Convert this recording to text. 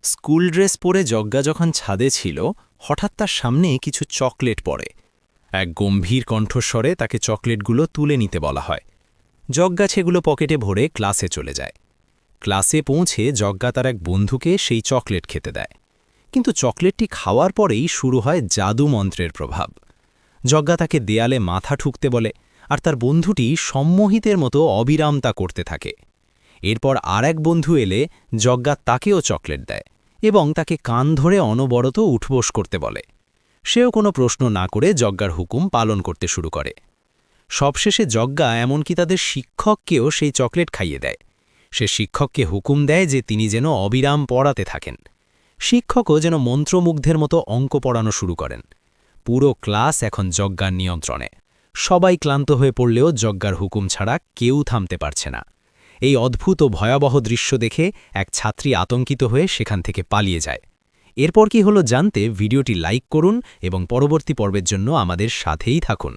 School dress পরে যজ্ঞা যখন ছাদে ছিল হঠাৎ তার সামনে কিছু চকলেট পড়ে। এক গম্ভীর কণ্ঠস্বরে তাকে চকলেটগুলো তুলে নিতে বলা হয়। যজ্ঞা সেগুলো পকেটে ভরে ক্লাসে চলে যায়। ক্লাসে পৌঁছে যজ্ঞা তার এক বন্ধুকে সেই চকলেট খেতে দেয়। কিন্তু চকলেটটি খাওয়ার পরেই শুরু হয় জাদু মন্ত্রের প্রভাব। যজ্ঞা তাকে দেয়ালে মাথা ঠুকতে বলে, আর তার বন্ধুটি সম্মোহিতের মতো অবিরাম তা করতে থাকে। এরপর আর এক বন্ধু এলে যজ্ঞা তাকেও চকলেট দেয় এবং তাকে কান ধরে অনবরত উঠবোস করতে বলে। সেও কোনো প্রশ্ন না করে যজ্ঞার হুকুম পালন করতে শুরু করে। সবশেষে যজ্ঞা এমনকি তাদের শিক্ষককেও সেই চকলেট খাইয়ে দেয়। সে শিক্ষককে হুকুম দেয় যে তিনি যেন অবিরাম পড়াতে থাকেন। শিক্ষকও যেন মন্ত্রমুগ্ধের মতো অঙ্ক পড়ানো শুরু করেন। পুরো ক্লাস এখন যজ্ঞার নিয়ন্ত্রণে। সবাই ক্লান্ত হয়ে পড়লেও যজ্ঞার হুকুম ছাড়া কেউ থামতে পারছে না। এই অদ্ভুত ও ভয়াবহ দৃশ্য দেখে এক ছাত্রী আতঙ্কিত হয়ে সেখান থেকে পালিয়ে যায়। এরপর কি হলো জানতে ভিডিওটি লাইক করুন এবং পরবর্তী পর্বের জন্য আমাদের সাথেই থাকুন।